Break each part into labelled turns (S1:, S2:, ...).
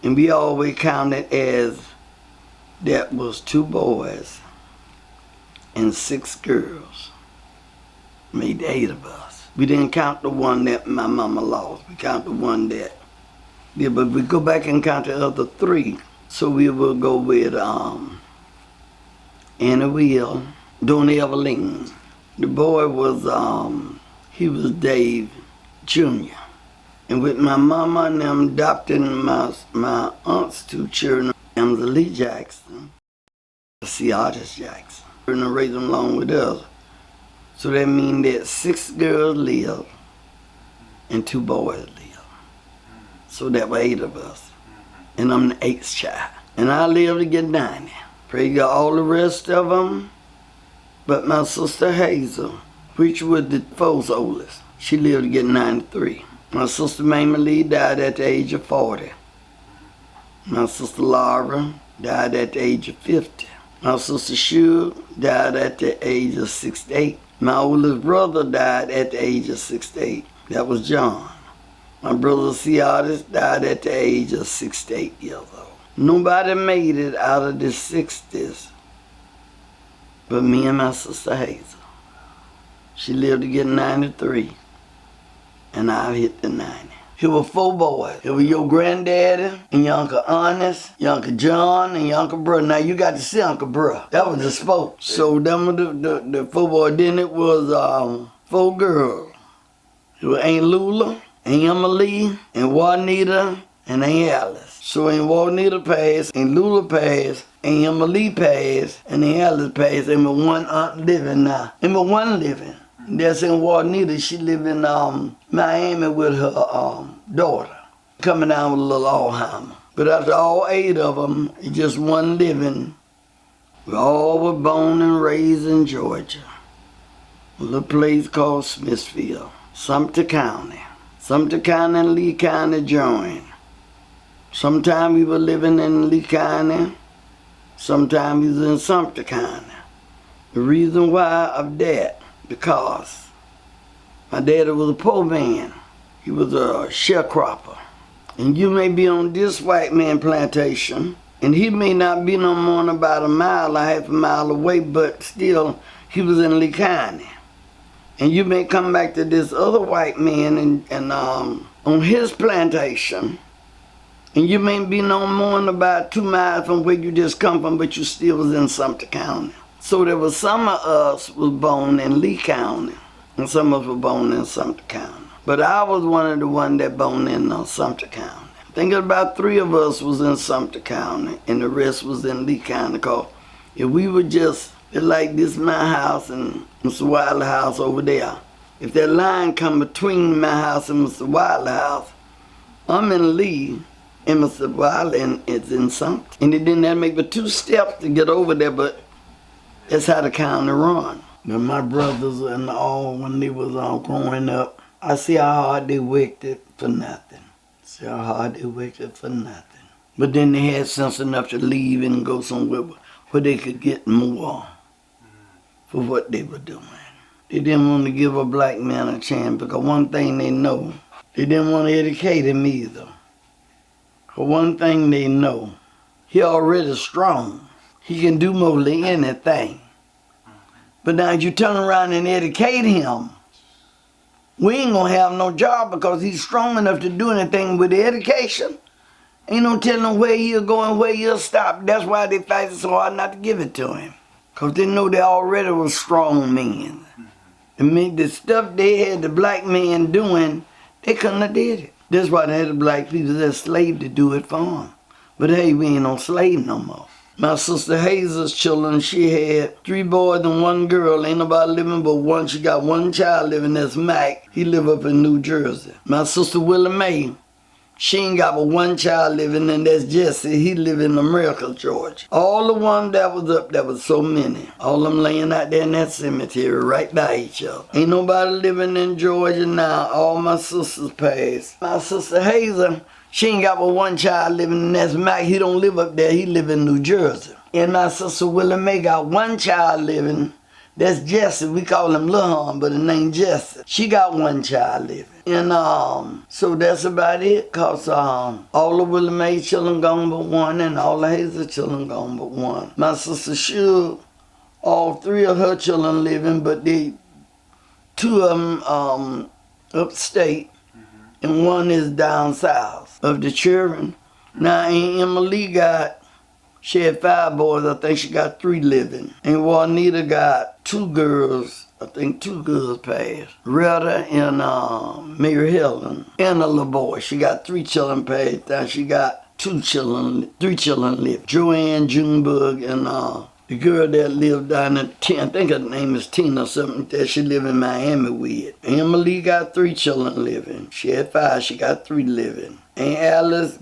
S1: And we always counted as that was 2 boys and 6 girls. Made 8 of us. We didn't count the one that my mama lost. We count the one that, yeah, but we go back and count the other 3. So we will go with Anna Will, Donnie Eveline. The boy was, he was Dave Jr. And with my mama and them adopting my aunt's 2 children, Emily Jackson, C. Artist Jackson, and raised them along with us. So that means that 6 girls live and 2 boys live. So that were 8 of us. And I'm the 8th child. And I live to get 90. Pray God all the rest of them. But my sister Hazel, which was the 4th oldest, she lived to get 93. My sister Mamie Lee died at the age of 40. My sister Laura died at the age of 50. My sister Shug died at the age of 68. My oldest brother died at the age of 68. That was John. My brother C. Artist died at the age of 68 years old. Nobody made it out of the 60s but me and my sister Hazel. She lived to get 93, and I hit the 90. Here were 4 boys. Here were your granddaddy, and your Uncle Honest, your Uncle John, and your Uncle Bro. Now you got to see Uncle Bro. That was the spoke. So them were the 4 boys. Then it was 4 girls. It was Aunt Lula, Aunt Emily, and Juanita, and Aunt Alice. So Aunt Juanita passed, Aunt Lula passed, Aunt Emily passed, and Aunt Alice passed, and my one aunt living now. And my one living. That's in Juanita. She live in Miami with her daughter, coming down with a little Alzheimer. But after all 8 of them, just one living. We all were born and raised in Georgia, a little place called Smithfield, Sumter County. Sumter County and Lee County joined. Sometime we were living in Lee County, sometime we was in Sumter County. The reason why of that, because my daddy was a poor man. He was a sharecropper. And you may be on this white man plantation, and he may not be no more than about a mile or half a mile away, but still, he was in Lee County. And you may come back to this other white man and on his plantation, and you may be no more than about 2 miles from where you just come from, but you still was in Sumter County. So there was some of us was born in Lee County, and some of us were born in Sumter County. But I was one of the ones that born in Sumter County. I think about 3 of us was in Sumter County, and the rest was in Lee County. Because if we were just like this, my house and Mr. Wilder's house over there, if that line come between my house and Mr. Wilder's house, I'm in Lee, and Mr. Wilder is in Sumter. And it didn't have to make but 2 steps to get over there, but that's how the county run. Now my brothers and all, when they was all growing up, I see how hard they worked it for nothing. See how hard they worked it for nothing. But then they had sense enough to leave and go somewhere where they could get more for what they were doing. They didn't want to give a black man a chance because one thing they know, they didn't want to educate him either. For one thing they know, he already strong. He can do mostly anything. But now you turn around and educate him, we ain't gonna have no job because he's strong enough to do anything with the education. Ain't no telling where he'll go and where he'll stop. That's why they fight so hard not to give it to him. Because they know they already were strong men. I mean, the stuff they had the black man doing, they couldn't have did it. That's why they had the black people that slave to do it for them. But hey, we ain't no slave no more. My sister Hazel's children, she had 3 boys and 1 girl. Ain't nobody living but one. She got 1 child living, that's Mac. He live up in New Jersey. My sister Willie Mae, she ain't got but 1 child living, and that's Jesse. He live in America, Georgia. All the ones that was up there was so many. All them laying out there in that cemetery right by each other. Ain't nobody living in Georgia now. All my sisters passed. My sister Hazel, she ain't got but 1 child living, and that's Mac. He don't live up there. He live in New Jersey. And my sister Willie Mae got 1 child living. That's Jesse. We call him Lil Hon, but his name Jesse. She got one child living. And so that's about it, cause all of Willie Mae children gone but one, and all of Hazel children gone but one. My sister Shug, all three of her children living, but two of them upstate, and one is down south. Of the children, now Aunt Emily she had 5 boys. I think she got 3 living. And Juanita got 2 girls. I think 2 girls passed. Retta and Mary Helen and a little boy. She got 3 children passed. Now she got 3 children living. Joanne Junebug and the girl that lived down in I think her name is Tina or something, that she live in Miami with. Emily got 3 children living. She had 5. She got 3 living. And Alice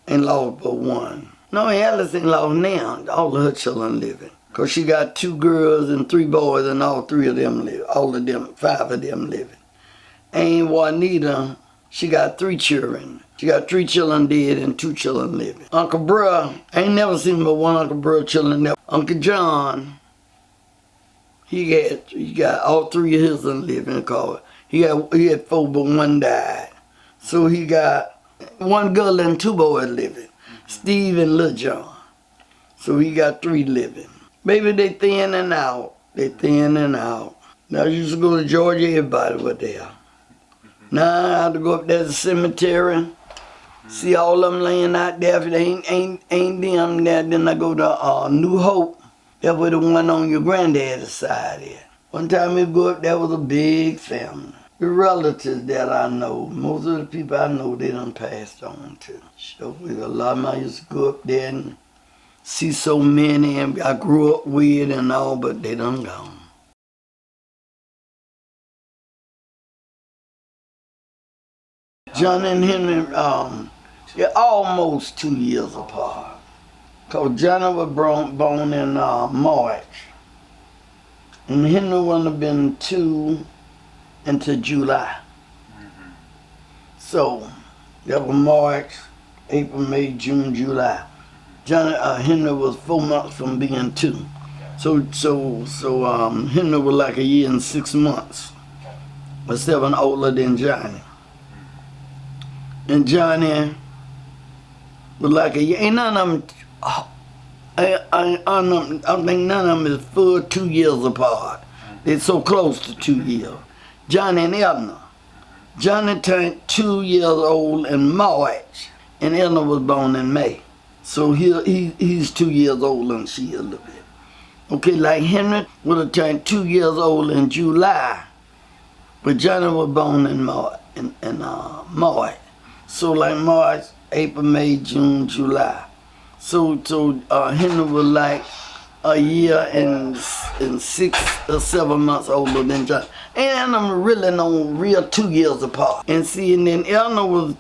S1: ain't lost but 1. No, Alice ain't lost now. All of her children living. Because she got 2 girls and 3 boys, and all 3 of them live. All of them, 5 of them living. And Juanita, she got 3 children. She got 3 children dead and 2 children living. Uncle Bruh, I ain't never seen but 1 Uncle Bruh children there. Uncle John, he got all 3 of his living. Cause he had 4, but 1 died. So he got 1 girl and 2 boys living. Steve and Lil John. So he got 3 living. Baby, they thin and out. Now I used to go to Georgia, everybody was there. Now I have to go up there to the cemetery, see all of them laying out there. If they ain't them there, then I go to New Hope. That was the one on your granddad's side there. One time we go up there with a big family. The relatives that I know, most of the people I know, they done passed on too. So a lot of them I used to go up there and see so many, and I grew up with and all, but they done gone. John and Henry, they're almost 2 years apart. Cause Johnny was born in March, and Henry wouldn't have been 2 until July. So that was March, April, May, June, July. Henry was 4 months from being 2. So Henry was like a year and 6 months, or 7 older than Johnny. And Johnny was like a year. Ain't none of them. I think none of them is full 2 years apart. They're so close to 2 years. Johnny and Edna. Johnny turned 2 years old in March, and Edna was born in May. So he's 2 years older than she is a little bit. Okay, like Henry would have turned 2 years old in July, but Johnny was born in March. So like March, April, May, June, July. So Henry was like a year and 6 or 7 months older than Johnny. And I'm really no real 2 years apart. And see, and then Elna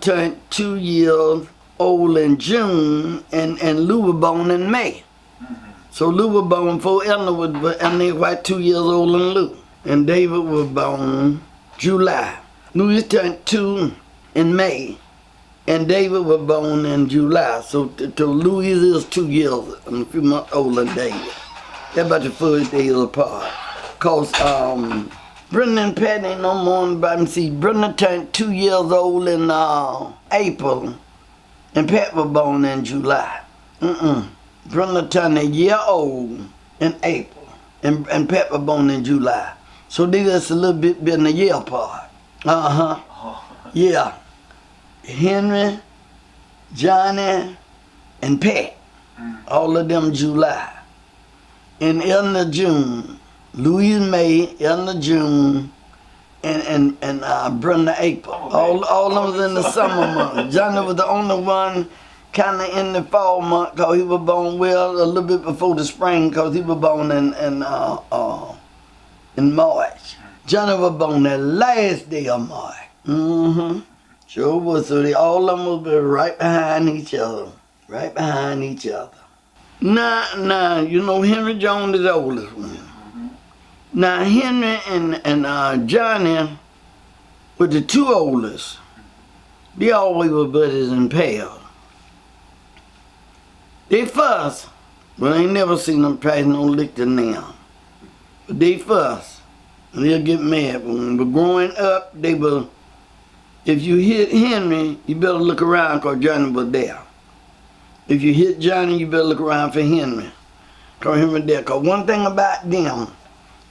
S1: turned 2 years old in June, and Lou was born in May. So Lou was born before Elna was, and they were 2 years old than Lou. And David was born July. Louis turned 2 in May, and David was born in July. So Louis is 2 years and a few months older than David. They're about the 4 days apart. Cause Brenda and Pat ain't no more about them. See, Brenda turned 2 years old in April, and Pat was born in July. Brenda turned a year old in April, and Pat was born in July. So they just a little bit been a year apart. Yeah. Henry, Johnny, and Pat. All of them July. And Elna June. Louise May, Elna June, and Brenda April. All of them was in the summer months. Johnny was the only one kind of in the fall month, because he was born a little bit before the spring, because he was born in March. Johnny was born the last day of March. Sure was. So all of them will be right behind each other. Now, you know Henry Jones is the oldest one. Now Henry and Johnny were the 2 oldest. They always were buddies and pals. They fuss, but I ain't never seen them pass no lick to now. But they fuss. And they'll get mad. But growing up, they will, if you hit Henry, you better look around because Johnny was there. If you hit Johnny, you better look around for Henry. Because Henry there. Because one thing about them,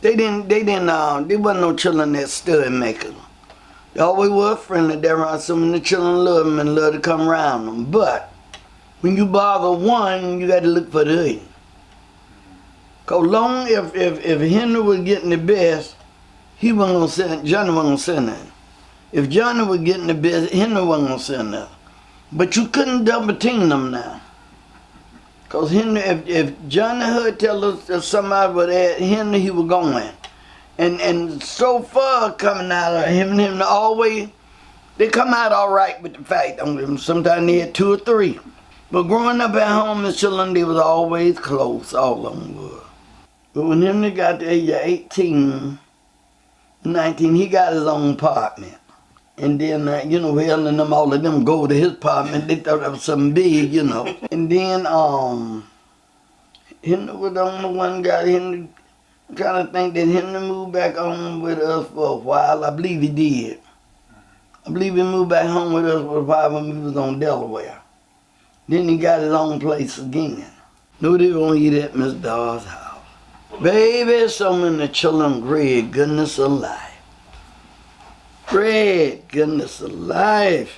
S1: they wasn't no children that stud makers. They always were friendly. They around some of the children love them and love to come around them. But when you bother one, you got to look for the other. Because long if Henry was getting the best, he wasn't going to send, Johnny wasn't going to send nothing. If Johnny was getting the best, Henry wasn't going to send nothing. But you couldn't double team them now. Because Henry, if Johnny heard tell us that somebody was at Henry, he was going. And so far coming out of him and him always, they come out all right with the fight. Sometimes they had 2 or 3. But growing up at home as children, they was always close, all of them were. But when Henry got to the age of 18, 19, he got his own apartment. And then, Helen and them, all of them go to his apartment. They thought that was something big, And then, Henry was the only one guy. Henry, I'm trying to think that Henry moved back home with us for a while. I believe he did. I believe he moved back home with us for a while when we was on Delaware. Then he got his own place again. No, they won't eat at Miss Dawes' house. Baby, so many children, great goodness alive. Great goodness alive.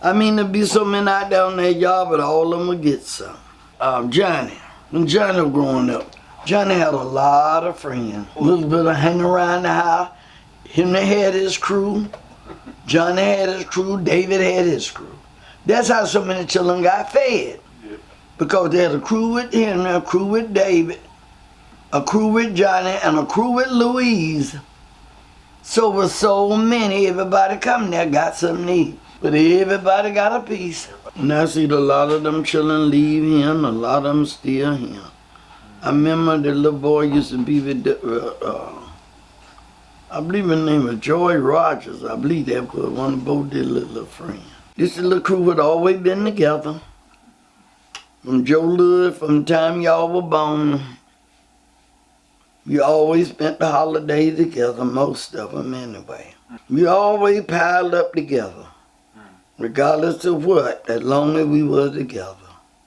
S1: I mean, there'd be so many out there on that yard, but all of them would get some. Johnny, when Johnny was growing up, Johnny had a lot of friends. Elizabeth would hang around the house. Henry had his crew. Johnny had his crew. David had his crew. That's how so many children got fed. Because they had a crew with Henry, a crew with David, a crew with Johnny, and a crew with Louise. So with so many, everybody come there got something to eat. But everybody got a piece. And I see a lot of them children leave him, a lot of them still him. I remember the little boy used to be with, I believe his name was Joy Rogers. I believe that was one of both their little friends. This little crew had always been together. From Joe Lewis, from the time y'all were born. We always spent the holidays together, most of them anyway. We always piled up together, regardless of what, as long as we were together.